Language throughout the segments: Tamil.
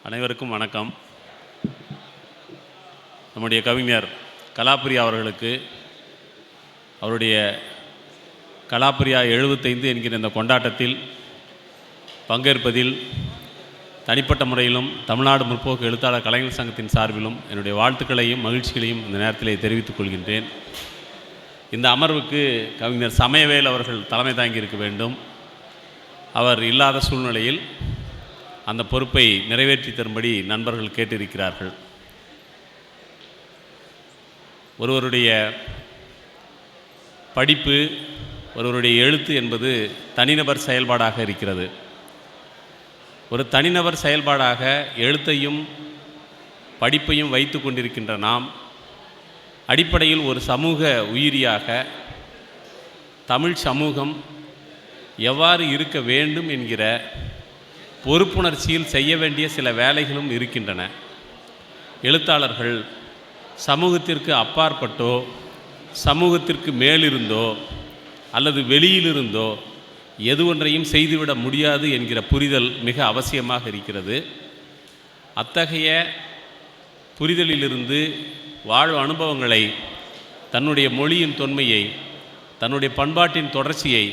அனைவருக்கும் வணக்கம். நம்முடைய கவிஞர் கலாப்ரியா அவர்களுக்கு அவருடைய கலாப்ரியா 75 என்கிற இந்த கொண்டாட்டத்தில் பங்கேற்பதில் தனிப்பட்ட முறையிலும் தமிழ்நாடு முற்போக்கு எழுத்தாளர் கலைஞர் சங்கத்தின் சார்பிலும் என்னுடைய வாழ்த்துக்களையும் மகிழ்ச்சிகளையும் இந்த நேரத்திலே தெரிவித்துக் கொள்கின்றேன். இந்த அமர்வுக்கு கவிஞர் சமயவேல் அவர்கள் தலைமை தாங்கியிருக்க வேண்டும். அவர் இல்லாத சூழ்நிலையில் அந்த பொறுப்பை நிறைவேற்றி தரும்படி நண்பர்கள் கேட்டிருக்கிறார்கள். ஒருவருடைய படிப்பு, ஒருவருடைய எழுத்து என்பது தனிநபர் செயல்பாடாக இருக்கிறது. ஒரு தனிநபர் செயல்பாடாக எழுத்தையும் படிப்பையும் வைத்து கொண்டிருக்கின்ற நாம் அடிப்படையில் ஒரு சமூக உயிரியாக தமிழ் சமூகம் எவ்வாறு இருக்க வேண்டும் என்கிற பொறுப்புணர்ச்சியில் செய்ய வேண்டிய சில வேலைகளும் இருக்கின்றன. எழுத்தாளர்கள் சமூகத்திற்கு அப்பாற்பட்டோ சமூகத்திற்கு மேலிருந்தோ அல்லது வெளியிலிருந்தோ எது ஒன்றையும் செய்துவிட முடியாது என்கிற புரிதல் மிக அவசியமாக இருக்கிறது. அத்தகைய புரிதலிலிருந்து வாழ்வு அனுபவங்களை, தன்னுடைய மொழியின் தொன்மையை, தன்னுடைய பண்பாட்டின் தொடர்ச்சியை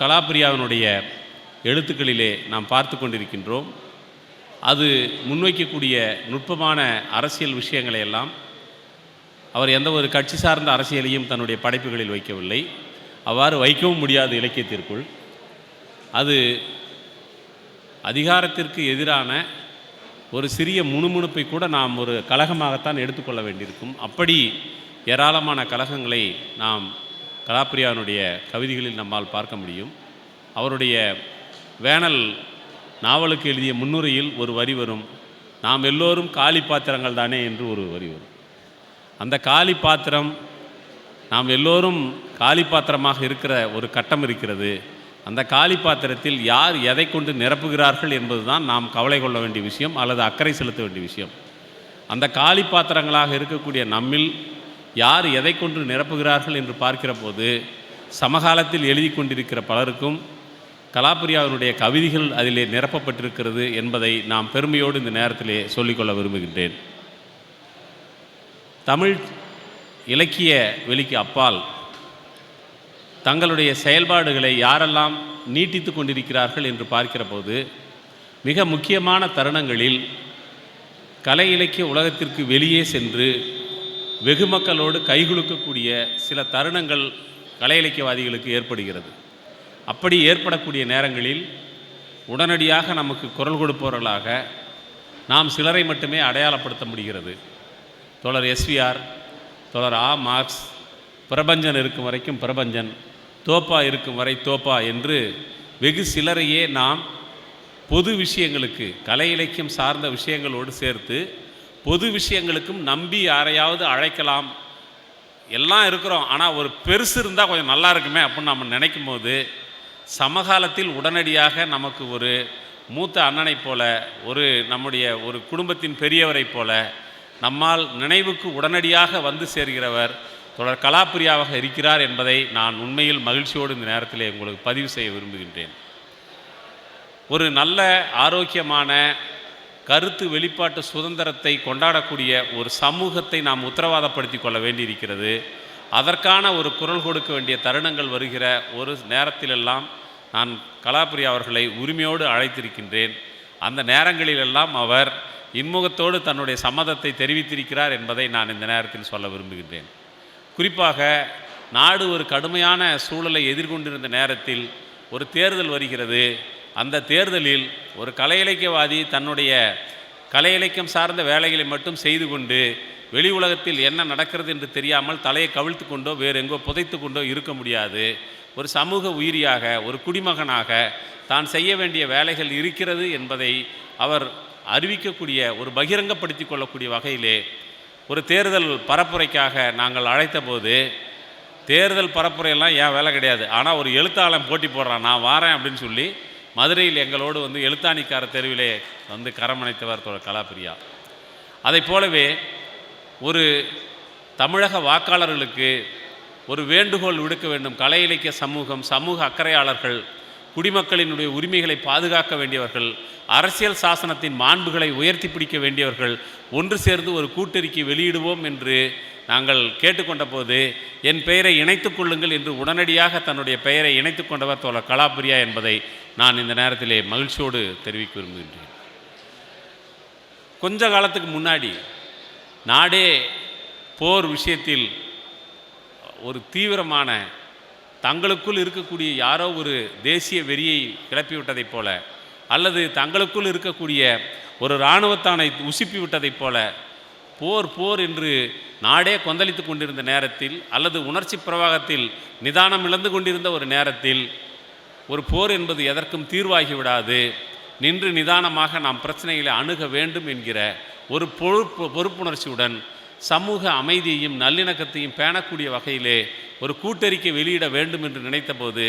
கலாப்ரியாவினுடைய எழுத்துக்களிலே நாம் பார்த்து கொண்டிருக்கின்றோம். அது முன்வைக்கக்கூடிய நுட்பமான அரசியல் விஷயங்களை எல்லாம் அவர் எந்த ஒரு கட்சி சார்ந்த அரசியலையும் தன்னுடைய படைப்புகளில் வைக்கவில்லை. அவ்வாறு வைக்கவும் முடியாது இலக்கியத்திற்குள். அது அதிகாரத்திற்கு எதிரான ஒரு சிறிய முணுமுணுப்பை கூட நாம் ஒரு கலகமாகத்தான் எடுத்துக்கொள்ள வேண்டியிருக்கும். அப்படி ஏராளமான கலகங்களை நாம் கலாப்ரியாவினுடைய கவிதைகளில் நம்மால் பார்க்க முடியும். அவருடைய வேனல் நாவலுக்கு எழுதிய முன்னுரையில் ஒரு வரி வரும், நாம் எல்லோரும் காலி பாத்திரங்கள் தானே என்று ஒரு வரி வரும். அந்த காலி பாத்திரம், நாம் எல்லோரும் காலி பாத்திரமாக இருக்கிற ஒரு கட்டம் இருக்கிறது. அந்த காலி பாத்திரத்தில் யார் எதை கொண்டு நிரப்புகிறார்கள் என்பது தான் நாம் கவலை கொள்ள வேண்டிய விஷயம் அல்லது அக்கறை செலுத்த வேண்டிய விஷயம். அந்த காலி பாத்திரங்களாக இருக்கக்கூடிய நம்மில் யார் எதை கொண்டு நிரப்புகிறார்கள் என்று பார்க்கிற போது சமகாலத்தில் எழுதி கொண்டிருக்கிற பலருக்கும் கலாப்ரியாவினுடைய கவிதைகள் அதிலே நிரப்பப்பட்டிருக்கிறது என்பதை நாம் பெருமையோடு இந்த நேரத்திலே சொல்லிக்கொள்ள விரும்புகின்றேன். தமிழ் இலக்கிய வெளிக்கு அப்பால் தங்களுடைய செயல்பாடுகளை யாரெல்லாம் நீட்டித்து கொண்டிருக்கிறார்கள் என்று பார்க்கிற போது மிக முக்கியமான தருணங்களில் கலை இலக்கிய உலகத்திற்கு வெளியே சென்று வெகு மக்களோடு கைகுலுக்கக்கூடிய சில தருணங்கள் கலை இலக்கியவாதிகளுக்கு ஏற்படுகிறது. அப்படி ஏற்படக்கூடிய நேரங்களில் உடனடியாக நமக்கு குரல் கொடுப்பவர்களாக நாம் சிலரை மட்டுமே அடையாளப்படுத்த முடிகிறது. தோழர் எஸ்விஆர், தோழர் மார்க்ஸ், பிரபஞ்சன் இருக்கும் வரைக்கும் பிரபஞ்சன், தோப்பா இருக்கும் வரை தோப்பா என்று வெகு சிலரையே நாம் பொது விஷயங்களுக்கு, கலை இலக்கியம் சார்ந்த விஷயங்களோடு சேர்த்து பொது விஷயங்களுக்கும் நம்பி யாரையாவது அழைக்கலாம், எல்லாம் இருக்கிறோம் ஆனால் ஒரு பெருசு இருந்தால் கொஞ்சம் நல்லா இருக்குமே அப்படின்னு நம்ம நினைக்கும் போது சமகாலத்தில் உடனடியாக நமக்கு ஒரு மூத்த அண்ணனைப் போல, ஒரு நம்முடைய ஒரு குடும்பத்தின் பெரியவரைப் போல நம்மால் நினைவுக்கு உடனடியாக வந்து சேர்கிறவர் தொடர் கலாப்ரியாவாக இருக்கிறார் என்பதை நான் உண்மையில் மகிழ்ச்சியோடு இந்த நேரத்திலே உங்களுக்கு பதிவு செய்ய விரும்புகின்றேன். ஒரு நல்ல ஆரோக்கியமான கருத்து வெளிப்பாட்டு சுதந்திரத்தை கொண்டாடக்கூடிய ஒரு சமூகத்தை நாம் உத்தரவாதப்படுத்தி கொள்ள வேண்டியிருக்கிறது. அதற்கான ஒரு குரல் கொடுக்க வேண்டிய தருணங்கள் வருகிற ஒரு நேரத்திலெல்லாம் நான் கலாப்ரியா அவர்களை உரிமையோடு அழைத்திருக்கின்றேன். அந்த நேரங்களிலெல்லாம் அவர் இன்முகத்தோடு தன்னுடைய சம்மதத்தை தெரிவித்திருக்கிறார் என்பதை நான் இந்த நேரத்தில் சொல்ல விரும்புகின்றேன். குறிப்பாக நாடு ஒரு கடுமையான சூழலை எதிர்கொண்டிருந்த நேரத்தில் ஒரு தேர்தல் வருகிறது. அந்த தேர்தலில் ஒரு கலை இலக்கியவாதி தன்னுடைய கலை இலக்கியம் சார்ந்த வேலைகளை மட்டும் செய்து கொண்டு வெளி உலகத்தில் என்ன நடக்கிறது என்று தெரியாமல் தலையை கவிழ்த்து கொண்டோ வேறு எங்கோ புதைத்து கொண்டோ இருக்க முடியாது. ஒரு சமூக உயிரியாக, ஒரு குடிமகனாக தான் செய்ய வேண்டிய வேலைகள் இருக்கிறது என்பதை அவர் அறிவிக்கக்கூடிய, ஒரு பகிரங்கப்படுத்தி கொள்ளக்கூடிய வகையிலே ஒரு தேர்தல் பரப்புரைக்காக நாங்கள் அழைத்த போது, தேர்தல் பரப்புரையெல்லாம் ஏன் வேலை கிடையாது, ஆனால் ஒரு எழுத்தாளன் போட்டி போடுறான், நான் வாரேன் அப்படின்னு சொல்லி மதுரையில் எங்களோடு வந்து எழுத்தாணிக்கார தெருவிலே வந்து கரமணைத்தவர் தோழர் கலாப்ரியா. அதை போலவே ஒரு தமிழக வாக்காளர்களுக்கு ஒரு வேண்டுகோள் விடுக்க வேண்டும். கலை இலக்கிய சமூகம், சமூக அக்கறையாளர்கள் குடிமக்களினுடைய உரிமைகளை பாதுகாக்க வேண்டியவர்கள், அரசியல் சாசனத்தின் மாண்புகளை உயர்த்தி பிடிக்க வேண்டியவர்கள் ஒன்று சேர்ந்து ஒரு கூட்டறிக்கை வெளியிடுவோம் என்று நாங்கள் கேட்டுக்கொண்ட போது, என் பெயரை இணைத்துக் கொள்ளுங்கள் என்று உடனடியாக தன்னுடைய பெயரை இணைத்து கொண்டவர் தோழர் கலாப்பிரியா என்பதை நான் இந்த நேரத்திலே மகிழ்ச்சியோடு தெரிவிக்க விரும்புகின்றேன். கொஞ்ச காலத்துக்கு முன்னாடி நாடே போர் விஷயத்தில் ஒரு தீவிரமான தங்களுக்குள் இருக்கக்கூடிய யாரோ ஒரு தேசிய வெறியை கிளப்பிவிட்டதைப் போல, அல்லது தங்களுக்குள் இருக்கக்கூடிய ஒரு இராணுவத்தானை உசுப்பி விட்டதைப் போல போர் போர் என்று நாடே கொந்தளித்து கொண்டிருந்த நேரத்தில், அல்லது உணர்ச்சி பிரவாகத்தில் நிதானம் இழந்து கொண்டிருந்த ஒரு நேரத்தில், ஒரு போர் என்பது எதற்கும் தீர்வாகி விடாது, நின்று நிதானமாக நாம் பிரச்சனைகளை அணுக வேண்டும் என்கிற ஒரு பொறுப்புணர்ச்சியுடன் சமூக அமைதியையும் நல்லிணக்கத்தையும் பேணக்கூடிய வகையிலே ஒரு கூட்டறிக்கை வெளியிட வேண்டும் என்று நினைத்தபோது,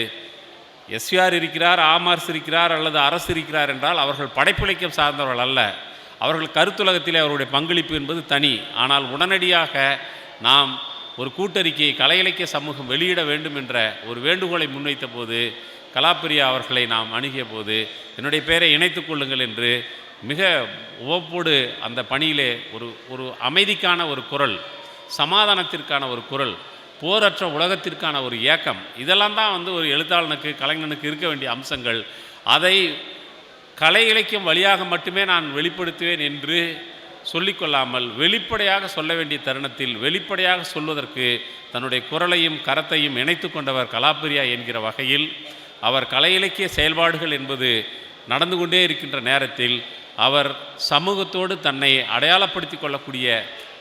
எஸ்ஆர் இருக்கிறார், ஆமார்ஸ் இருக்கிறார், அல்லது அரசு இருக்கிறார் என்றால் அவர்கள் படைப்பிலக்கியம் சார்ந்தவர்கள் அல்ல. அவர்கள் கருத்துலகத்திலே அவருடைய பங்களிப்பு என்பது தனி. ஆனால் உடனடியாக நாம் ஒரு கூட்டறிக்கையை கலை இலக்கிய சமூகம் வெளியிட வேண்டும் என்ற ஒரு வேண்டுகோளை முன்வைத்த போது, கலாப்பிரியா அவர்களை நாம் அணுகிய போது, என்னுடைய பெயரை இணைத்துக் கொள்ளுங்கள் என்று மிக உவப்போடு அந்த பணியிலே ஒரு அமைதிக்கான ஒரு குரல், சமாதானத்திற்கான ஒரு குரல், போரற்ற உலகத்திற்கான ஒரு ஏக்கம், இதெல்லாம் தான் ஒரு எழுத்தாளனுக்கு, கலைஞனுக்கு இருக்க வேண்டிய அம்சங்கள். அதை கலை இலக்கியம் வழியாக மட்டுமே நான் வெளிப்படுத்துவேன் என்று சொல்லிக்கொள்ளாமல், வெளிப்படையாக சொல்ல வேண்டிய தருணத்தில் வெளிப்படையாக சொல்வதற்கு தன்னுடைய குரலையும் கரத்தையும் இணைத்து கொண்டவர் கலாப்பிரியா என்கிற வகையில், அவர் கலை இலக்கிய செயல்பாடுகள் என்பது நடந்து கொண்டே இருக்கின்ற நேரத்தில் அவர் சமூகத்தோடு தன்னை அடையாளப்படுத்தி கொள்ளக்கூடிய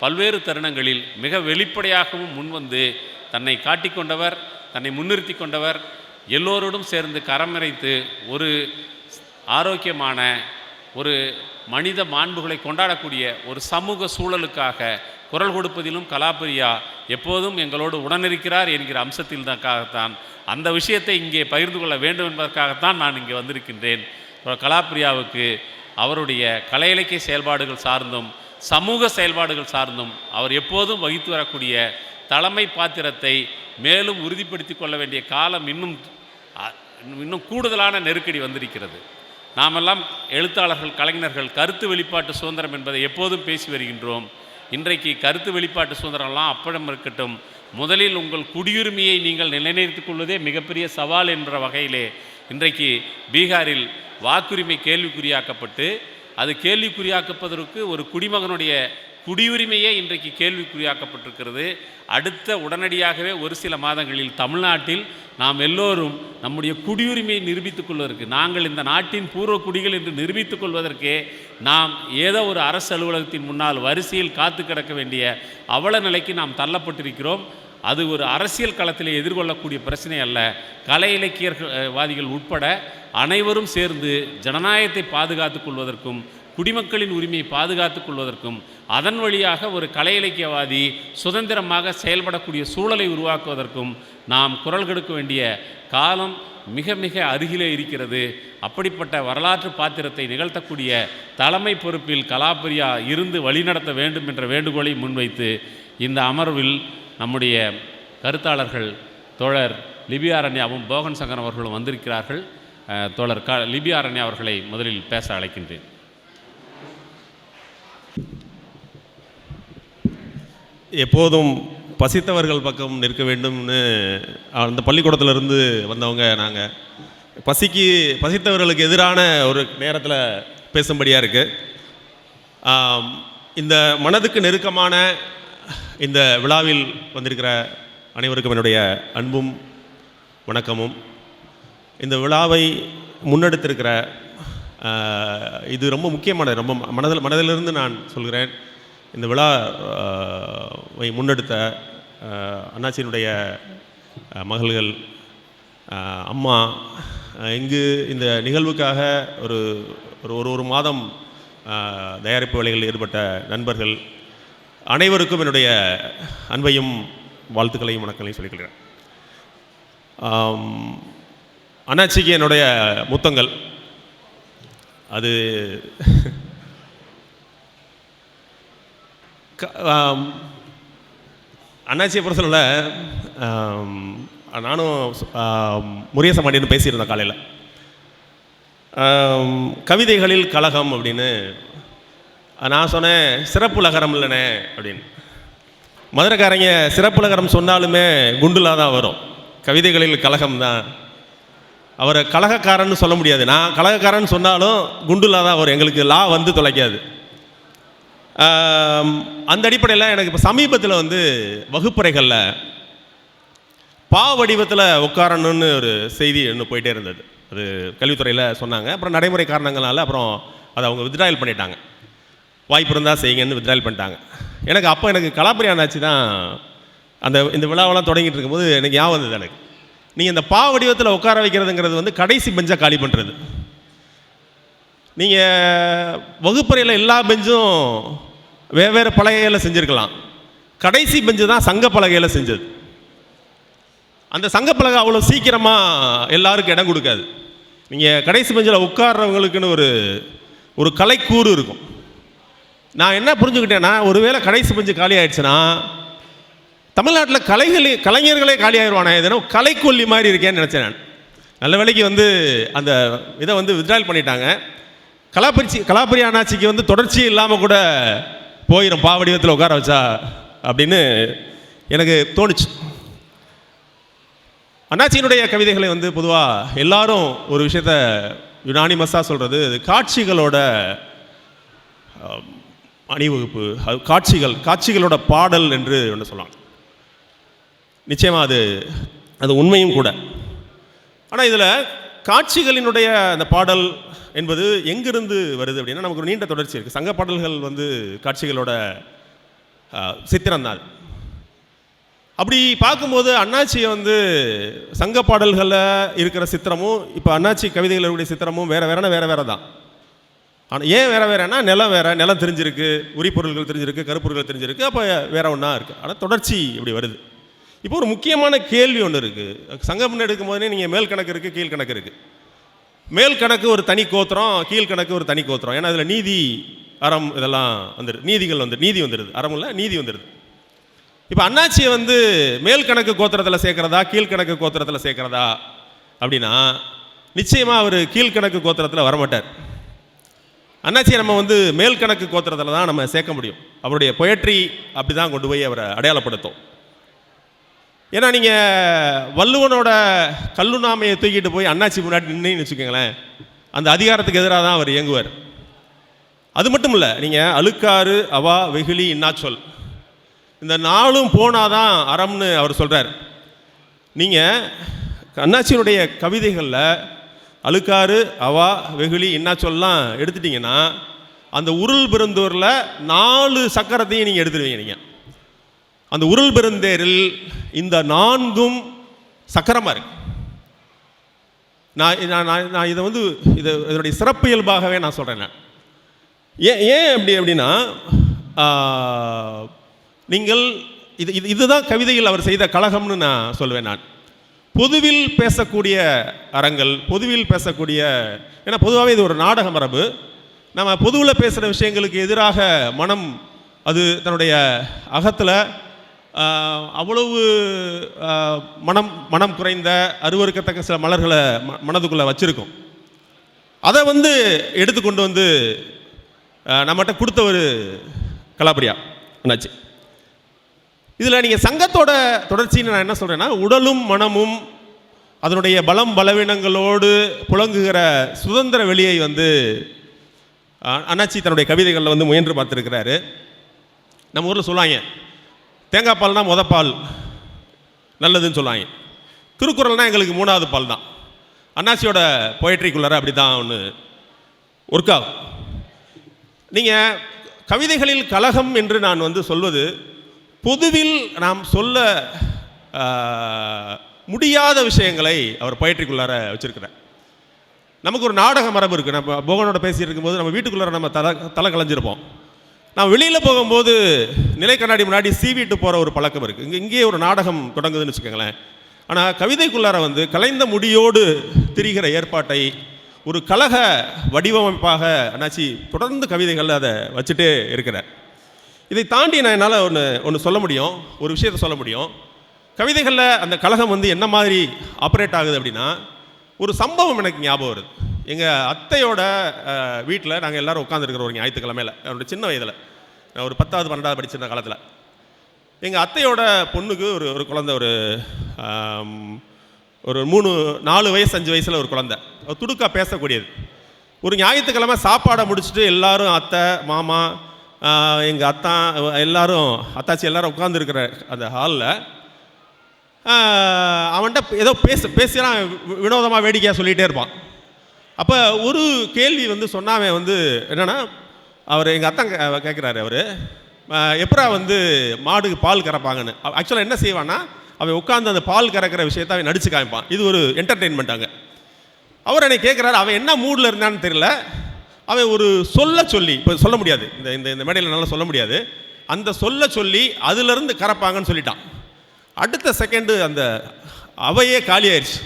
பல்வேறு தருணங்களில் மிக வெளிப்படையாகவும் முன்வந்து தன்னை காட்டிக்கொண்டவர், தன்னை முன்னிறுத்தி கொண்டவர். எல்லோரோடும் சேர்ந்து கரமிறைத்து ஒரு ஆரோக்கியமான ஒரு மனித மாண்புகளை கொண்டாடக்கூடிய ஒரு சமூக சூழலுக்காக குரல் கொடுப்பதிலும் கலாப்பிரியா எப்போதும் எங்களோடு உடனிருக்கிறார் என்கிற அம்சத்தில்தான், அந்த விஷயத்தை இங்கே பகிர்ந்து கொள்ள வேண்டும் என்பதற்காகத்தான் நான் இங்கே வந்திருக்கின்றேன். கலாப்பிரியாவுக்கு அவருடைய கலை இலக்கிய செயல்பாடுகள் சார்ந்தும் சமூக செயல்பாடுகள் சார்ந்தும் அவர் எப்போதும் வகித்து வரக்கூடிய தலைமை பாத்திரத்தை மேலும் உறுதிப்படுத்தி கொள்ள வேண்டிய காலம் இன்னும் கூடுதலான நெருக்கடி வந்திருக்கிறது. நாமெல்லாம் எழுத்தாளர்கள், கலைஞர்கள் கருத்து வெளிப்பாட்டு சுதந்திரம் என்பதை எப்போதும் பேசி வருகின்றோம். இன்றைக்கு கருத்து வெளிப்பாட்டு சுதந்திரம்லாம் அப்புறம் இருக்கட்டும், முதலில் உங்கள் குடியுரிமையை நீங்கள் நிலைநிறுத்திக் கொள்வதே மிகப்பெரிய சவால் என்ற வகையிலே இன்றைக்கு பீகாரில் வாக்குரிமை கேள்விக்குறியாக்கப்பட்டு, அது கேள்விக்குறியாக்கப்பதற்கு ஒரு குடிமகனுடைய குடியுரிமையே இன்றைக்கு கேள்விக்குறியாக்கப்பட்டிருக்கிறது. அடுத்த உடனடியாகவே ஒரு சில மாதங்களில் தமிழ்நாட்டில் நாம் எல்லோரும் நம்முடைய குடியுரிமையை நிரூபித்துக் கொள்வதற்கு, நாங்கள் இந்த நாட்டின் பூர்வ குடிகள் என்று நிரூபித்துக் கொள்வதற்கே நாம் ஏதோ ஒரு அரசு அலுவலகத்தின் முன்னால் வரிசையில் காத்து கிடக்க வேண்டிய அவல நிலைக்கு நாம் தள்ளப்பட்டிருக்கிறோம். அது ஒரு அரசியல் களத்தில் எதிர்கொள்ளக்கூடிய பிரச்சனை அல்ல. கலை இலக்கியவாதிகள் உட்பட அனைவரும் சேர்ந்து ஜனநாயகத்தை பாதுகாத்துக் கொள்வதற்கும், குடிமக்களின் உரிமையை பாதுகாத்துக் கொள்வதற்கும், அதன் வழியாக ஒரு கலை இலக்கியவாதி சுதந்திரமாக செயல்படக்கூடிய சூழலை உருவாக்குவதற்கும் நாம் குரல் கொடுக்க வேண்டிய காலம் மிக மிக அருகிலே இருக்கிறது. அப்படிப்பட்ட வரலாற்று பாத்திரத்தை நிகழ்த்தக்கூடிய தலைமை பொறுப்பில் கலாப்பிரியா இருந்து வழிநடத்த வேண்டும் என்ற வேண்டுகோளை முன்வைத்து இந்த அமர்வில் நம்முடைய கருத்தாளர்கள் தோழர் லிபியா அரண்யாவும் போகன் சங்கர் அவர்களும் வந்திருக்கிறார்கள். தோழர் லிபியா அரண்யா அவர்களை முதலில் பேச அழைக்கின்றேன். எப்போதும் பசித்தவர்கள் பக்கம் நிற்க வேண்டும்னு அந்த பள்ளிக்கூடத்திலிருந்து வந்தவங்க நாங்கள். பசித்தவர்களுக்கு எதிரான ஒரு நேரத்தில் பேசும்படியாக இருக்குது. இந்த மனதுக்கு நெருக்கமான இந்த விழாவில் வந்திருக்கிற அனைவருக்கும் என்னுடைய அன்பும் வணக்கமும். இந்த விழாவை முன்னெடுத்திருக்கிற இது ரொம்ப முக்கியமானது, ரொம்ப மனதிலிருந்து நான் சொல்கிறேன். இந்த விழாவை முன்னெடுத்த அண்ணாச்சியினுடைய மகள்கள், அம்மா, இங்கு இந்த நிகழ்வுக்காக ஒரு மாதம் தயாரிப்பு வேலைகளில் ஈடுபட்ட நண்பர்கள் அனைவருக்கும் என்னுடைய அன்பையும் வாழ்த்துக்களையும் வணக்கங்களையும் சொல்லிக்கொள்கிறேன். அண்ணாச்சிக்கு என்னுடைய முத்தங்கள். அது அண்ணாச்சியை பொறுத்தவரை நானும் முருகேச மாட்டின்னு பேசியிருந்தேன் காலையில். கவிதைகளில் கலகம் அப்படின்னு நான் சொன்னேன், சிறப்புலகரம் இல்லைனே அப்படின்னு. மதுரைக்காரங்க சிறப்புலகரம் சொன்னாலுமே குண்டுலாக தான் வரும். கவிதைகளில் கலகம் தான். அவரை கலகக்காரன்னு சொல்ல முடியாது. நான் கலகக்காரன்னு சொன்னாலும் குண்டுலாக தான் வரும். எங்களுக்கு லா வந்து தொலைக்காது. அந்த அடிப்படையில் எனக்கு இப்போ சமீபத்தில் வந்து வகுப்பறைகளில் பா வடிவத்தில் உட்காரணுன்னு ஒரு செய்தி ஒன்று போயிட்டே இருந்தது. அது கல்வித்துறையில் சொன்னாங்க. அப்புறம் நடைமுறை காரணங்களால் அப்புறம் அதை அவங்க வித்ட்ராயல் பண்ணிட்டாங்க. வாய்ப்பு இருந்தால் செய்யுங்கன்னு வித்ட்ராயல் பண்ணிட்டாங்க. எனக்கு கலாபரி அண்ணாச்சி தான் இந்த விழாவெல்லாம் தொடங்கிட்டு இருக்கும்போது எனக்கு ஞாபகம் வந்தது. எனக்கு நீங்கள் இந்த பா வடிவத்தில் உட்கார வைக்கிறதுங்கிறது வந்து கடைசி பெஞ்சை காலி பண்ணுறது. நீங்கள் வகுப்பறையில் எல்லா பெஞ்சும் வெவ்வேறு பலகையில் செஞ்சுருக்கலாம். கடைசி பெஞ்சு தான் சங்க பலகையில் செஞ்சது. அந்த சங்கப்பலகை அவ்வளோ சீக்கிரமாக எல்லாருக்கும் இடம் கொடுக்காது. நீங்கள் கடைசி பெஞ்சில் உட்கார்றவங்களுக்குன்னு ஒரு கலைக்கூறு இருக்கும். நான் என்ன புரிஞ்சுக்கிட்டேன்னா, ஒருவேளை கடைசி பெஞ்சு காலி ஆயிடுச்சுன்னா தமிழ்நாட்டில் கலைஞர்களே காலி ஆயிடுவானே, எதுனா கலைக்கொல்லி மாதிரி இருக்கேன்னு நினச்சேன் நான். நல்ல வேலைக்கு வந்து அந்த இதை வந்து வித்ட்ராயல் பண்ணிட்டாங்க. கலாபரி அண்ணாச்சிக்கு வந்து தொடர்ச்சி இல்லாமல் கூட போயிடும் பா வடிவத்தில் உட்கார வச்சா அப்படின்னு எனக்கு தோணுச்சு. அண்ணாச்சியினுடைய கவிதைகளை வந்து பொதுவாக எல்லாரும் ஒரு விஷயத்த யுனானிமஸாக சொல்கிறது, அது அணிவகுப்பு, காட்சிகளோட பாடல் என்று ஒன்று சொல்லலாம். நிச்சயமாக அது உண்மையும் கூட. ஆனால் இதில் காட்சிகளினுடைய அந்த பாடல் என்பது எங்கிருந்து வருது அப்படின்னா, நமக்கு ஒரு நீண்ட தொடர்ச்சி இருக்குது. சங்க பாடல்கள் வந்து காட்சிகளோட சித்திரம்தான். அப்படி பார்க்கும்போது அண்ணாச்சியை வந்து சங்க பாடல்களில் இருக்கிற சித்திரமும் இப்போ அண்ணாச்சி கவிதைகளுடைய சித்திரமும் வேறு தான். ஆனால் ஏன் வேறேன்னா, நிலம் தெரிஞ்சிருக்கு, உரிப்பொருள்கள் தெரிஞ்சிருக்கு, கருப்பொருள்கள் தெரிஞ்சிருக்கு, அப்போ வேற ஒன்றா இருக்குது. ஆனால் தொடர்ச்சி இப்படி வருது. இப்போ ஒரு முக்கியமான கேள்வி ஒன்று இருக்குது. சங்கம் எடுக்கும் போதே நீங்கள் மேல் கணக்கு இருக்குது, கீழ் கணக்கு இருக்குது. மேல் கணக்கு ஒரு தனி கோத்திரம், கீழ் கணக்கு ஒரு தனி கோத்திரம். ஏன்னா அதில் நீதி, அறம் இதெல்லாம் வந்துடுது. நீதி வந்துடுது. அறம் இல்லை, நீதி வந்துடுது. இப்போ அண்ணாச்சியை வந்து மேல் கணக்கு கோத்திரத்தில் சேர்க்குறதா, கீழ்கணக்கு கோத்திரத்தில் சேர்க்குறதா அப்படின்னா, நிச்சயமாக அவர் கீழ்கணக்கு கோத்திரத்தில் வரமாட்டார். அண்ணாச்சியை நம்ம வந்து மேல் கணக்கு கோத்திரத்தில் தான் நம்ம சேர்க்க முடியும். அவருடைய பொயட்ரி அப்படி தான் கொண்டு போய் அவரை அடையாளப்படுத்தும். ஏன்னா நீங்கள் வள்ளுவனோட கல்லுண்ணாமையை தூக்கிட்டு போய் அண்ணாச்சி முன்னாடி நின்றுன்னு வச்சுக்கோங்களேன், அந்த அதிகாரத்துக்கு எதிராக தான் அவர் இயங்குவார். அது மட்டும் இல்லை, நீங்கள் அழுக்காறு, அவா, வெகுளி, இன்னாச்சொல் இந்த நாளும் போனாதான் அறம்னு அவர் சொல்கிறார். நீங்கள் அண்ணாச்சியினுடைய கவிதைகளில் அழுக்காறு, அவா, வெகுளி, இன்னாச்சொல்லாம் எடுத்துட்டிங்கன்னா அந்த உருள் பெருந்தோரில் 4 சக்கரத்தையும் நீங்கள் எடுத்துடுவீங்க. நீங்கள் அந்த உருள் பெருந்தேரில் இந்த 4ம் சக்கரமாக இருக்கு. நான் இதை வந்து இதனுடைய சிறப்பு இயல்பாகவே நான் சொல்கிறேன். ஏன் அப்படின்னா, நீங்கள் இதுதான் கவிதையில் அவர் செய்த கலகம்னு நான் சொல்லுவேன். நான் பொதுவில் பேசக்கூடிய அறங்கள், பொதுவில் பேசக்கூடிய, ஏன்னா பொதுவாகவே இது ஒரு நாடக மரபு. நம்ம பொதுவில் பேசுகிற விஷயங்களுக்கு எதிராக மனம் அது தன்னுடைய அகத்தில் அவ்வளவு மனம் குறைந்த அருவருக்கத்தக்க சில மலர்களை மனதுக்குள்ளே வச்சுருக்கோம். அதை வந்து எடுத்துக்கொண்டு வந்து நம்மகிட்ட கொடுத்த ஒரு கலாபரியா என்னாச்சு. இதில் நீங்கள் சங்கத்தோட தொடர்ச்சின்னு நான் என்ன சொல்கிறேன்னா, உடலும் மனமும் அதனுடைய பலம் பலவீனங்களோடு புழங்குகிற சுதந்திர வெளியை வந்து அண்ணாச்சி தன்னுடைய கவிதைகளில் வந்து முயன்று பார்த்துருக்கிறாரு. நம்ம ஊரில் சொல்லுவாங்க, தேங்காய் பால்னா பால் நல்லதுன்னு சொல்லுவாங்க. திருக்குறள்னால் எங்களுக்கு 3வது பால் தான். அண்ணாச்சியோட பொயட்ரிக்குள்ளார அப்படி தான் ஒன்று ஒர்க் ஆகும். நீங்கள் கவிதைகளில் கலகம் என்று நான் வந்து சொல்வது, பொதுவில் நாம் சொல்ல முடியாத விஷயங்களை அவர் பொயட்ரிக்குள்ளார வச்சுருக்கிறார். நமக்கு ஒரு நாடக மரபு இருக்குது. நம்ம போகனோட பேசிகிட்டு இருக்கும்போது நம்ம வீட்டுக்குள்ளார நம்ம தலை கலைஞ்சிருப்போம். நான் வெளியில் போகும்போது நிலை கண்ணாடி முன்னாடி சீவிட்டு போகிற ஒரு பழக்கம் இருக்குது. இங்கேயே ஒரு நாடகம் தொடங்குதுன்னு வச்சுக்கோங்களேன். ஆனால் கவிதைக்குள்ளார வந்து கலைந்த முடியோடு திரிகிற ஏற்பாட்டை ஒரு கலக வடிவமைப்பாக அண்ணாச்சி தொடர்ந்து கவிதைகளில் அதை வச்சுட்டே இருக்கிறார். இதை தாண்டி நான் என்னால் ஒன்று சொல்ல முடியும், ஒரு விஷயத்தை சொல்ல முடியும். கவிதைகளில் அந்த கலகம் வந்து என்ன மாதிரி ஆப்ரேட் ஆகுது அப்படின்னா, ஒரு சம்பவம் எனக்கு ஞாபகம் வருது. எங்கள் அத்தையோட வீட்டில் நாங்கள் எல்லோரும் உட்காந்துருக்கிறோம் ஒரு ஞாயிற்றுக்கிழமையில், என்னோட சின்ன வயதில், நான் ஒரு 10வது 12வது படிச்சிருந்த காலத்தில். எங்கள் அத்தையோட பொண்ணுக்கு ஒரு குழந்தை, ஒரு 4 வயசு 5 வயசில் ஒரு குழந்தை, துடுக்கா பேசக்கூடியது. ஒரு ஞாயிற்றுக்கிழமை சாப்பாடை முடிச்சுட்டு எல்லாரும் அத்தை மாமா எங்கள் எல்லாரும் அத்தாச்சி எல்லாரும் உட்காந்துருக்கிற அந்த ஹாலில் அவன்கிட்ட ஏதோ பேசினா வினோதமாக வேடிக்கையாக சொல்லிகிட்டே இருப்பான். அப்போ ஒரு கேள்வி சொன்னாவன் என்னென்னா, அவர் எங்கள் அத்தா கேட்குறாரு, அவர் எப்பரா மாடுக்கு பால் கறப்பாங்கன்னு. ஆக்சுவலாக என்ன செய்வான்னா, அவன் உட்காந்து அந்த பால் கறக்கிற விஷயத்தை அவன் நடிச்சு காமிப்பான். இது ஒரு என்டர்டெயின்மெண்ட். அங்கே அவர் என்னை கேட்குறாரு, அவன் என்ன மூடில் இருந்தான்னு தெரியல, அவன் ஒரு சொல்லி, இப்போ சொல்ல முடியாது, இந்த மேடையில் நல்லா சொல்ல முடியாது, அந்த சொல்லி அதிலிருந்து கறப்பாங்கன்னு சொல்லிட்டான். அடுத்த செகண்டு அந்த அவையே காலி ஆயிடுச்சு.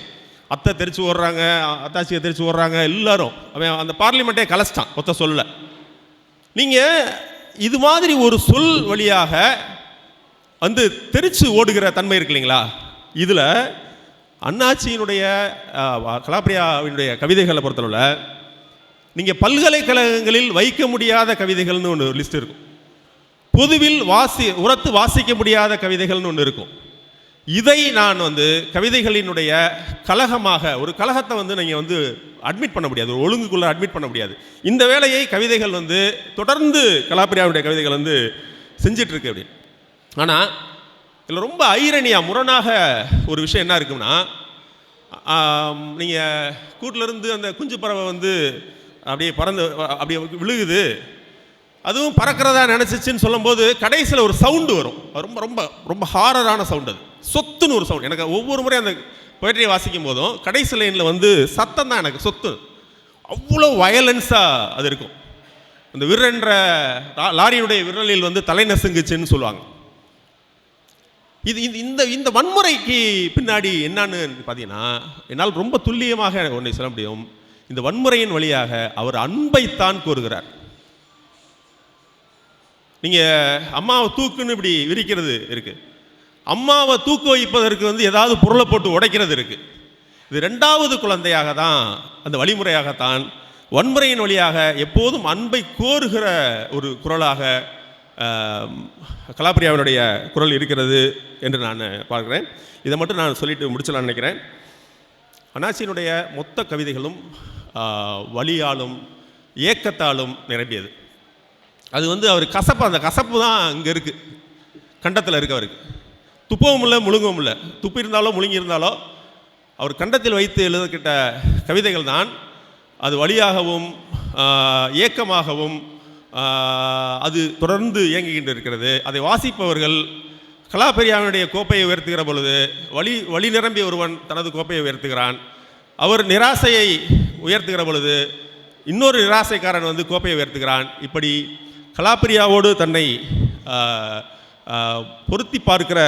அத்தை தெரிச்சு ஓடுறாங்க, அத்தாச்சியை தெரிச்சு ஓடுறாங்க, எல்லாரும். அவன் அந்த பார்லிமெண்ட்டே கலைச்சிட்டான் ஒத்த சொல்ல. நீங்கள் இது மாதிரி ஒரு சொல் வழியாக தெரிச்சு ஓடுகிற தன்மை இருக்கு இல்லைங்களா? இதில் அண்ணாச்சியினுடைய கலாப்ரியாவினுடைய கவிதைகளை பொறுத்தளவில் நீங்கள் பல்கலைக்கழகங்களில் வைக்க முடியாத கவிதைகள்னு ஒன்று லிஸ்ட் இருக்கும், பொதுவில் உரத்து வாசிக்க முடியாத கவிதைகள்னு ஒன்று இருக்கும். இதை நான் கவிதைகளினுடைய கழகமாக, ஒரு கழகத்தை நீங்கள் அட்மிட் பண்ண முடியாது, ஒரு ஒழுங்குக்குள்ளே அட்மிட் பண்ண முடியாது. இந்த வேலையை கவிதைகள் தொடர்ந்து கலாப்ரியாவுடைய கவிதைகள் செஞ்சிட்ருக்கு அப்படி. ஆனால் இதில் ரொம்ப ஐரணியாக முரணாக ஒரு விஷயம் என்ன இருக்குன்னா, நீங்கள் கூட்டிலேருந்து அந்த குஞ்சு பறவை அப்படியே பறந்து அப்படியே விழுகுது, அதுவும் பறக்கிறதா நினச்சிச்சின்னு சொல்லும்போது கடைசியில் ஒரு சவுண்டு வரும், ரொம்ப ரொம்ப ரொம்ப ஹாரரான சவுண்டு, அது சொத்துன்னு ஒரு சவுண்ட். எனக்கு ஒவ்வொரு முறையும் அந்த போய்ட்ரியை வாசிக்கும் போதும் கடைசி லைனில் சத்தம் தான் எனக்கு சொத்து. அவ்வளோ வயலன்ஸாக அது இருக்கும். அந்த விரன்ற லாரியுடைய விரலில் தலை நசுங்குச்சுன்னு சொல்லுவாங்க. இது இந்த வன்முறைக்கு பின்னாடி என்னன்னு பார்த்தீங்கன்னா, என்னால் ரொம்ப துல்லியமாக ஒன்றை சொல்ல முடியும். இந்த வன்முறையின் வழியாக அவர் அன்பைத்தான் கோருகிறார். நீங்கள் அம்மாவை தூக்குன்னு இப்படி விரிக்கிறது இருக்குது, அம்மாவை தூக்கு வைப்பதற்கு ஏதாவது பொருளை போட்டு உடைக்கிறது இருக்குது. இது 2வது குழந்தையாக தான், அந்த வழிமுறையாகத்தான் வன்முறையின் வழியாக எப்போதும் அன்பை கோருகிற ஒரு குரலாக கலாப்ரியாவினுடைய குரல் இருக்கிறது என்று நான் பார்க்குறேன். இதை மட்டும் நான் சொல்லிட்டு முடிச்சலான்னு நினைக்கிறேன். அண்ணாச்சியினுடைய மொத்த கவிதைகளும் வலியாலும் ஏக்கத்தாலும் நிரம்பியது. அது அவர் அந்த கசப்பு தான் இங்கே இருக்குது, கண்டத்தில் இருக்குது. அவருக்கு துப்பவும் இல்லை முழுங்கவும் இல்லை, துப்பி இருந்தாலோ முழுங்கி இருந்தாலோ அவர் கண்டத்தில் வைத்து எழுதக்கிட்ட கவிதைகள் தான் அது வலியாகவும் ஏக்கமாகவும் அது தொடர்ந்து இயங்கிக்கிட்டு இருக்கிறது. அதை வாசிப்பவர்கள் கலாப்ரியாவினுடைய கோப்பையை உயர்த்துகிற பொழுது வலி நிரம்பிய ஒருவன் தனது கோப்பையை உயர்த்துகிறான். அவர் நிராசையை உயர்த்துகிற பொழுது இன்னொரு நிராசைக்காரன் கோப்பையை உயர்த்துகிறான். இப்படி கலாப்ரியாவோடு தன்னை பொருத்தி பார்க்கிற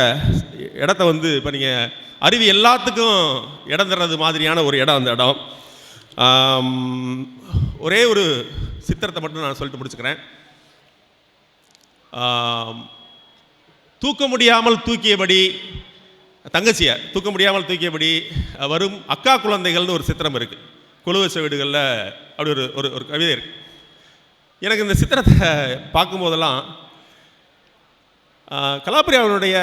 இடத்த இப்போ நீங்கள் அருவி எல்லாத்துக்கும் இடம் தர்றது மாதிரியான ஒரு இடம் அந்த இடம். ஒரே ஒரு சித்திரத்தை மட்டும் நான் சொல்லிட்டு முடிச்சுக்கிறேன். தூக்க முடியாமல் தூக்கியபடி, தங்கச்சியை தூக்க முடியாமல் தூக்கியபடி வரும் அக்கா குழந்தைகள்னு ஒரு சித்திரம் இருக்குது, கொலுவச்ச வீடுகளில். அப்படி ஒரு கவிதை இருக்குது. எனக்கு இந்த சித்திரத்தை பார்க்கும்போதெல்லாம் கலாப்ரியாவினுடைய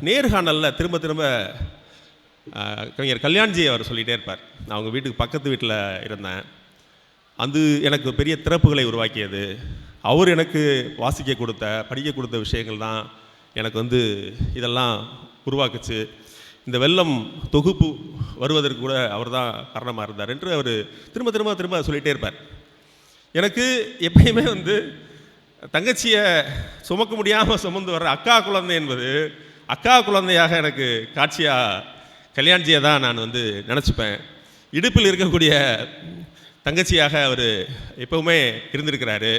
நேர்காணலில் திரும்ப திரும்ப கவிஞர் கல்யாண்ஜி அவர் சொல்லிகிட்டே இருப்பார். நான் அவங்க வீட்டுக்கு பக்கத்து வீட்டில் இருந்தேன், அது எனக்கு பெரிய திறப்புகளை உருவாக்கியது. அவர் எனக்கு வாசிக்க கொடுத்த படிக்க கொடுத்த விஷயங்கள் தான் எனக்கு இதெல்லாம் உருவாக்குச்சு. இந்த வெள்ளம் தொகுப்பு வருவதற்கு கூட அவர் தான் காரணமாக இருந்தார் என்று அவர் திரும்ப திரும்ப திரும்ப சொல்லிகிட்டே இருப்பார். எனக்கு எப்பயுமே தங்கச்சியை சுமக்க முடியாமல் சுமந்து வர்ற அக்கா குழந்தை என்பது அக்கா குழந்தையாக எனக்கு காட்சியாக கல்யாண்ஜியை தான் நான் நினச்சிப்பேன். இடுப்பில் இருக்கக்கூடிய தங்கச்சியாக அவர் எப்பவுமே இருந்திருக்கிறாரு.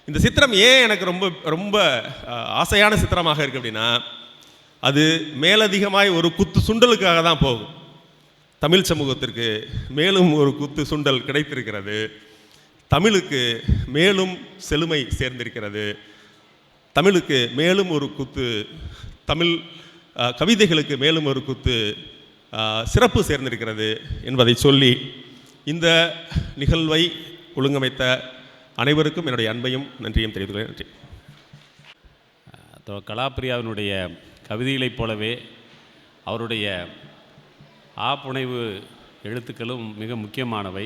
இந்த சித்திரம் ஏன் எனக்கு ரொம்ப ரொம்ப ஆசையான சித்திரமாக இருக்குது அப்படின்னா, அது மேலதிகமாய் ஒரு குத்து சுண்டலுக்காக தான் போகும். தமிழ் சமூகத்திற்கு மேலும் ஒரு குத்து சுண்டல் கிடைத்திருக்கிறது, தமிழுக்கு மேலும் செழுமை சேர்ந்திருக்கிறது, தமிழுக்கு மேலும் ஒரு குத்து, தமிழ் கவிதைகளுக்கு மேலும் ஒரு குத்து சிறப்பு சேர்ந்திருக்கிறது என்பதை சொல்லி இந்த நிகழ்வை ஒழுங்கமைத்த அனைவருக்கும் என்னுடைய அன்பையும் நன்றியும் தெரிவித்துள்ளேன். நன்றி. கலாப்பிரியாவினுடைய கவிதைகளைப் போலவே அவருடைய ஆப்புனைவு எழுத்துக்களும் மிக முக்கியமானவை.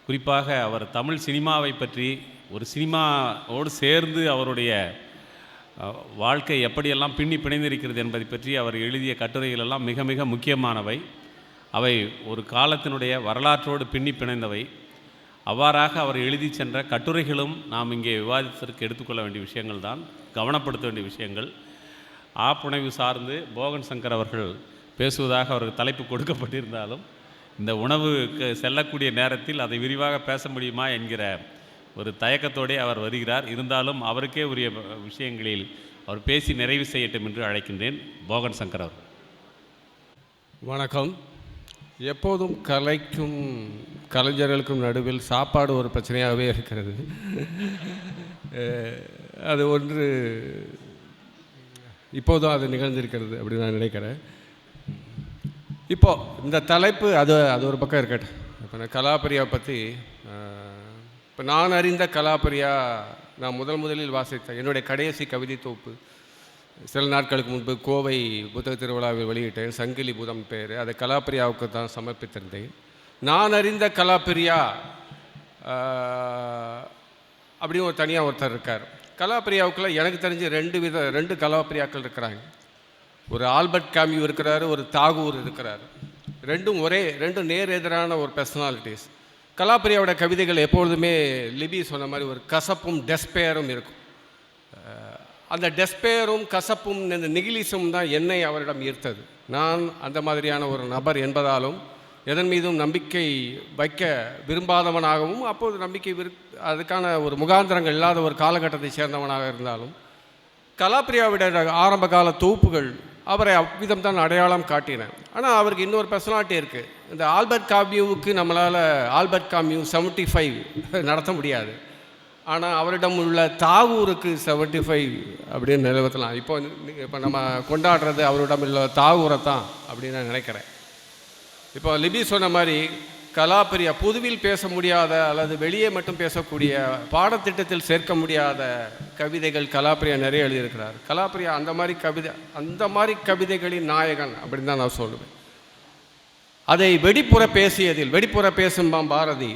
குறிப்பாக அவர் தமிழ் சினிமாவை பற்றி, ஒரு சினிமாவோடு சேர்ந்து அவருடைய வாழ்க்கை எப்படியெல்லாம் பின்னி பிணைந்திருக்கிறது என்பதை பற்றி அவர் எழுதிய கட்டுரைகள் எல்லாம் மிக மிக முக்கியமானவை. அவை ஒரு காலத்தினுடைய வரலாற்றோடு பின்னி பிணைந்தவை. அவ்வாறாக அவர் எழுதி சென்ற கட்டுரைகளும் நாம் இங்கே விவாதத்திற்கு எடுத்துக்கொள்ள வேண்டிய விஷயங்கள் தான், கவனப்படுத்த வேண்டிய விஷயங்கள். ஆப்புனைவு சார்ந்து போகன் சங்கர் அவர்கள் பேசுவதாக அவருக்கு தலைப்பு கொடுக்கப்பட்டிருந்தாலும் இந்த உணவுக்கு செல்லக்கூடிய நேரத்தில் அதை விரிவாக பேச முடியுமா என்கிற ஒரு தயக்கத்தோடே அவர் வருகிறார். இருந்தாலும் அவருக்கே உரிய விஷயங்களில் அவர் பேசி நிறைவு செய்யட்டும் என்று அழைக்கின்றேன். போகன் சங்கர் அவர்கள். வணக்கம். எப்போதும் கலைக்கும் கலைஞர்களுக்கும் நடுவில் சாப்பாடு ஒரு பிரச்சனையாகவே இருக்கிறது. அது ஒன்று இப்போதும் அது நிகழ்ந்திருக்கிறது அப்படின்னு நான் நினைக்கிறேன். இப்போது இந்த தலைப்பு அது ஒரு பக்கம் இருக்கட்டும். இப்போ நான் கலாப்பிரியாவை பற்றி, இப்போ நான் அறிந்த கலாப்பிரியா நான் முதலில் வாசித்த என்னுடைய கடைசி கவிதை தொகுப்பு சில நாட்களுக்கு முன்பு கோவை புத்தக திருவிழாவில் வெளியிட்டேன். சங்கிலி பூதம் பேர். அதை கலாப்பிரியாவுக்கு தான் சமர்ப்பித்திருந்தேன். நான் அறிந்த கலாப்பிரியா அப்படின்னு ஒரு தனியாக ஒருத்தர் இருக்கார். கலாப்பிரியாவுக்குள்ள எனக்கு தெரிஞ்சு ரெண்டு கலாப்பிரியாக்கள் இருக்கிறாங்க. ஒரு ஆல்பர்ட் காமியூ இருக்கிறாரு, ஒரு தாகூர் இருக்கிறார். ரெண்டும் நேர் எதிரான ஒரு பர்சனாலிட்டிஸ். கலாப்பிரியாவோட கவிதைகள் எப்பொழுதுமே லிபி சொன்ன மாதிரி ஒரு கசப்பும் டெஸ்பேரும் இருக்கும். அந்த டெஸ்பேரும் கசப்பும் இந்த நிகிலிசும் தான் என்னை அவரிடம் ஈர்த்தது. நான் அந்த மாதிரியான ஒரு நபர் என்பதாலும் எதன் மீதும் நம்பிக்கை வைக்க விரும்பாதவனாகவும் அப்போது அதுக்கான ஒரு முகாந்திரங்கள் இல்லாத ஒரு காலகட்டத்தை சேர்ந்தவனாக இருந்தாலும் கலாப்பிரியாவிட ஆரம்ப கால தொகுப்புகள் அவரை அவ்விதம் தான் அடையாளம் காட்டினேன். ஆனால் அவருக்கு இன்னொரு பர்சனாலிட்டி இருக்குது. இந்த ஆல்பர்ட் காமியூவுக்கு நம்மளால் ஆல்பர்ட் காமியூ 75 நடத்த முடியாது. ஆனால் அவரிடம் உள்ள தாகூருக்கு 75 அப்படின்னு நிலவத்தலாம். இப்போ நம்ம கொண்டாடுறது அவரிடம் உள்ள தாகூரை தான் அப்படின்னு நான் நினைக்கிறேன். இப்போ லிபி சொன்ன மாதிரி கலாப்பிரியா பொதுவில் பேச முடியாத அல்லது வெளியே மட்டும் பேசக்கூடிய பாடத்திட்டத்தில் சேர்க்க முடியாத கவிதைகள் கலாப்பிரியா நிறைய எழுதியிருக்கிறார். கலாப்பிரியா அந்த மாதிரி கவிதைகளின் நாயகன் அப்படின்னு தான் நான் சொல்லுவேன். அதை வெளிப்புற பேசும்பாம் பாரதி.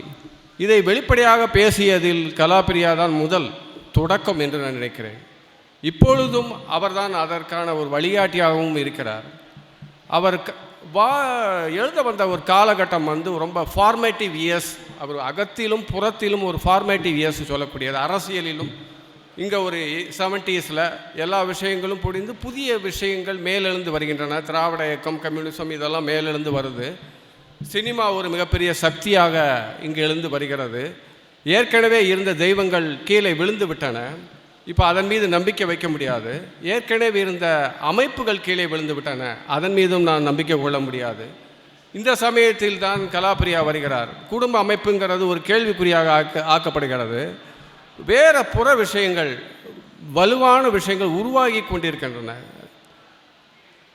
இதை வெளிப்படையாக பேசியதில் கலாப்பிரியா தான் முதல் தொடக்கம் என்று நான் நினைக்கிறேன். இப்பொழுதும் அவர்தான் அதற்கான ஒரு வழிகாட்டியாகவும் இருக்கிறார். அவர் எழுத வந்த ஒரு காலகட்டம் ரொம்ப ஃபார்மேட்டிவ் இயர்ஸ். அவர் அகத்திலும் புறத்திலும் ஒரு ஃபார்மேட்டிவ் இயர்ஸ் சொல்லக்கூடியது. அரசியலிலும் இங்கே ஒரு 70s எல்லா விஷயங்களும் புரிந்து புதிய விஷயங்கள் மேலெழுந்து வருகின்றன. திராவிட இயக்கம், கம்யூனிசம் இதெல்லாம் மேலெழுந்து வருது. சினிமா ஒரு மிகப்பெரிய சக்தியாக இங்கு எழுந்து வருகிறது. ஏற்கனவே இருந்த தெய்வங்கள் கீழே விழுந்து விட்டன. இப்போ அதன் மீது நம்பிக்கை வைக்க முடியாது. ஏற்கனவே இருந்த அமைப்புகள் கீழே விழுந்து விட்டன. அதன் மீதும் நான் நம்பிக்கை கொள்ள முடியாது. இந்த சமயத்தில் தான் கலாப்பிரியா வருகிறார். குடும்ப அமைப்புங்கிறது ஒரு கேள்விக்குறியாக ஆக்கப்படுகிறது. வேறு புற விஷயங்கள், வலுவான விஷயங்கள் உருவாகி கொண்டிருக்கின்றன.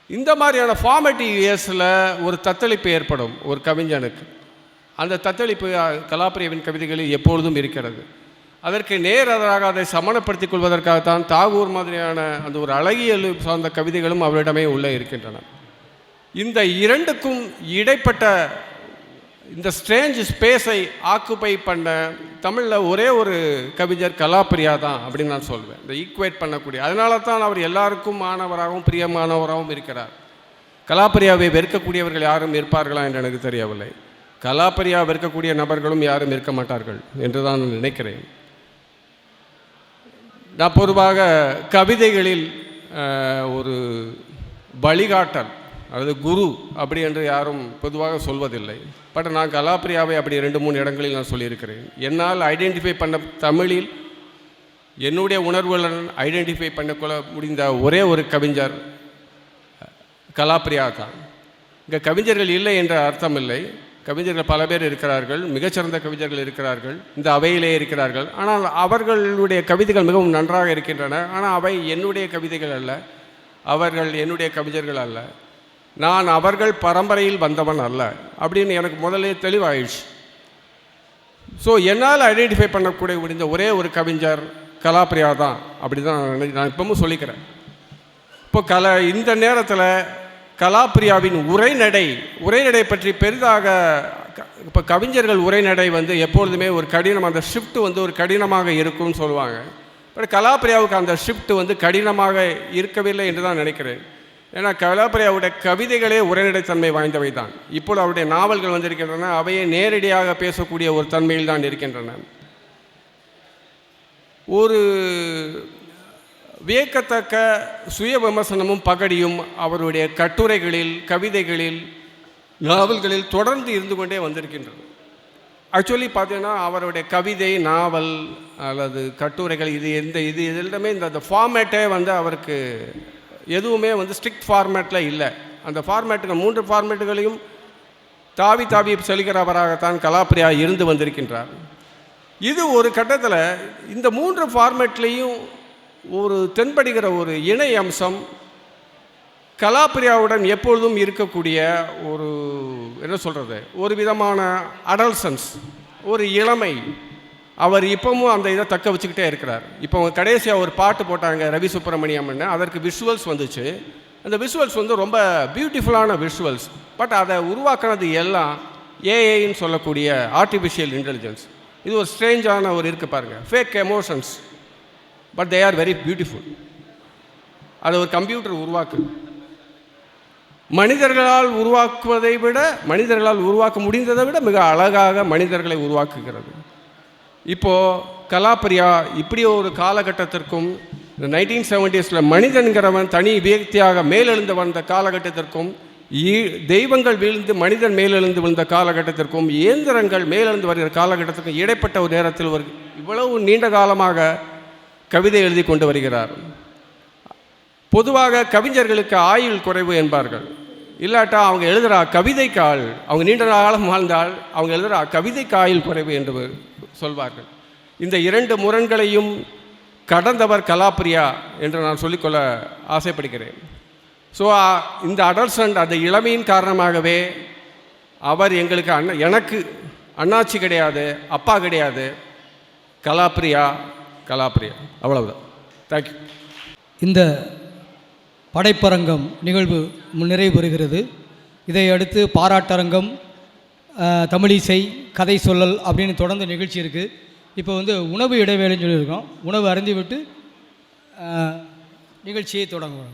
இந்த மாதிரியான ஃபார்மேட்டிவ் இயர்ஸில் ஒரு தத்தளிப்பு ஏற்படும் ஒரு கவிஞனுக்கு. அந்த தத்தளிப்பு கலாப்பிரியாவின் கவிதைகளில் எப்பொழுதும் இருக்கிறது. அதற்கு நேராக அதை சமணப்படுத்திக் கொள்வதற்காகத்தான் தாகூர் மாதிரியான அந்த ஒரு அழகியல் சார்ந்த கவிதைகளும் அவரிடமே உள்ளே இருக்கின்றன. இந்த இரண்டுக்கும் இடைப்பட்ட இந்த ஸ்ட்ரேஞ்ச் ஸ்பேஸை ஆக்குப்பை பண்ண தமிழில் ஒரே ஒரு கவிஞர் கலாப்பிரியா தான் அப்படின்னு நான் சொல்வேன். இந்த ஈக்குவேட் பண்ணக்கூடிய, அதனால தான் அவர் எல்லாருக்கும் மாணவராகவும் பிரியமானவராகவும் இருக்கிறார். கலாப்பிரியாவை வெறுக்கக்கூடியவர்கள் யாரும் இருப்பார்களா என்று எனக்கு தெரியவில்லை. கலாப்பிரியா வெறுக்கக்கூடிய நபர்களும் யாரும் இருக்க மாட்டார்கள் என்று தான் நினைக்கிறேன். நான் பொதுவாக கவிதைகளில் ஒரு வழிகாட்டல் அல்லது குரு அப்படி என்று யாரும் பொதுவாக சொல்வதில்லை. பட் நான் கலாப்பிரியாவை அப்படி 2-3 இடங்களில் நான் சொல்லியிருக்கிறேன். என்னால் ஐடென்டிஃபை பண்ண தமிழில் என்னுடைய உணர்வுகளுடன் ஐடென்டிஃபை பண்ணக்கொள்ள முடிந்த ஒரே ஒரு கவிஞர் கலாப்பிரியா தான். இங்கே கவிஞர்கள் இல்லை என்ற அர்த்தம் இல்லை. கவிஞர்கள் பல பேர் இருக்கிறார்கள், மிகச்சிறந்த கவிஞர்கள் இருக்கிறார்கள், இந்த அவையிலே இருக்கிறார்கள். ஆனால் அவர்களுடைய கவிதைகள் மிகவும் நன்றாக இருக்கின்றன. ஆனால் அவை என்னுடைய கவிதைகள் அல்ல, அவர்கள் என்னுடைய கவிஞர்கள் அல்ல, நான் அவர்கள் பரம்பரையில் வந்தவன் அல்ல அப்படின்னு எனக்கு முதலே தெளிவாயிடுச்சு. ஸோ என்னால் ஐடென்டிஃபை பண்ணக்கூடிய முடிந்த ஒரே ஒரு கவிஞர் கலாப்ரியா தான். அப்படி தான் நான் இப்பவும் சொல்லிக்கிறேன். இப்போ இந்த நேரத்தில் கலாப்ரியாவின் உரைநடை பற்றி பெரிதாக இப்போ கவிஞர்கள் உரைநடை வந்து எப்பொழுதுமே ஒரு கடினம், அந்த ஷிஃப்ட் வந்து ஒரு கடினமாக இருக்கும்னு சொல்லுவாங்க. பட் கலாப்ரியாவுக்கு அந்த ஷிஃப்ட் வந்து கடினமாக இருக்கவில்லை என்று தான் நினைக்கிறேன். ஏன்னா கலாப்ரியாவுடைய கவிதைகளே உரைநடைத்தன்மை வாய்ந்தவை தான். இப்போது அவருடைய நாவல்கள் வந்திருக்கின்றன, அவையே நேரடியாக பேசக்கூடிய ஒரு தன்மையில் தான் இருக்கின்றன. ஒரு வியக்கத்தக்க சுய விமர்சனமும் பகடியும் அவருடைய கட்டுரைகளில், கவிதைகளில், நாவல்களில் தொடர்ந்து இருந்து கொண்டே வந்திருக்கின்றது. ஆக்சுவலி பார்த்தீங்கன்னா அவருடைய கவிதை, நாவல் அல்லது கட்டுரைகள் இது எல்லாமே இந்த ஃபார்மேட்டே வந்து அவருக்கு எதுவுமே வந்து ஸ்ட்ரிக்ட் ஃபார்மேட்டில் இல்லை. அந்த ஃபார்மேட்டுகள் 3 ஃபார்மேட்டுகளையும் தாவி செல்கிறவராகத்தான் கலாப்ரியா இருந்து வந்திருக்கின்றார். இது ஒரு கட்டத்தில் இந்த 3 ஃபார்மேட்லேயும் ஒரு தென்படுகிற ஒரு இணை அம்சம் கலாப்ரியாவுடன் எப்பொழுதும் இருக்கக்கூடிய ஒரு என்ன சொல்கிறது, ஒரு விதமான அடல்சன்ஸ், ஒரு இளமை. அவர் இப்போவும் அந்த இதை தக்க வச்சுக்கிட்டே இருக்கிறார். இப்போ கடைசியாக ஒரு பாட்டு போட்டாங்க ரவி சுப்பிரமணியம்னு, அதற்கு விஷுவல்ஸ் வந்துச்சு. அந்த விஷுவல்ஸ் வந்து ரொம்ப பியூட்டிஃபுல்லான விஷுவல்ஸ். பட் அதை உருவாக்குனது எல்லாம் ஏஐன்னு சொல்லக்கூடிய ஆர்டிஃபிஷியல் இன்டெலிஜென்ஸ். இது ஒரு ஸ்ட்ரேஞ்சான ஒரு இருக்குது பாருங்கள், fake emotions, but they are very beautiful. அதை ஒரு கம்ப்யூட்டர் உருவாக்குது. மனிதர்களால் உருவாக்க முடிந்ததை விட மிக அழகாக மனிதர்களை உருவாக்குகிறது. இப்போது கலாப்ரியா இப்படி ஒரு காலகட்டத்திற்கும், இந்த 1970s மனிதன்கிறவன் தனி வியக்தியாக மேலெழுந்து வந்த காலகட்டத்திற்கும், தெய்வங்கள் வீழ்ந்து மனிதன் மேலெழுந்து விழுந்த காலகட்டத்திற்கும், இயந்திரங்கள் மேலெழுந்து வருகிற காலகட்டத்திற்கும் இடைப்பட்ட ஒரு நேரத்தில் ஒரு இவ்வளவு நீண்ட காலமாக கவிதை எழுதி கொண்டு வருகிறார். பொதுவாக கவிஞர்களுக்கு ஆயுள் குறைவு என்பார்கள். இல்லாட்டா அவங்க எழுதுகிற கவிதைக்கு ஆள், அவங்க நீண்ட காலம் வாழ்ந்தால் அவங்க எழுதுகிற கவிதைக்கு ஆயுள் குறைவு என்று சொல்வார்கள். இந்த 2 முரண்களையும் கடந்தவர் கலாப்ரியா என்று நான் சொல்லிக்கொள்ள ஆசைப்படுகிறேன். ஸோ இந்த அடல்சன்ட், அந்த இளமையின் காரணமாகவே அவர் எங்களுக்கு எனக்கு அண்ணாச்சி கிடையாது, அப்பா கிடையாது, கலாப்ரியா அவ்வளவுதான். தேங்க்யூ. இந்த படைப்பரங்கம் நிகழ்வு நிறைவு பெறுகிறது. இதை அடுத்து பாராட்டரங்கம், தமிழிசை, கதை சொல்லல் அப்படின்னு தொடர்ந்து நிகழ்ச்சி இருக்குது. இப்போ வந்து உணவு இடைவேளைன்னு சொல்லியிருக்கோம். உணவு அருந்திவிட்டு நிகழ்ச்சியை தொடங்கும்.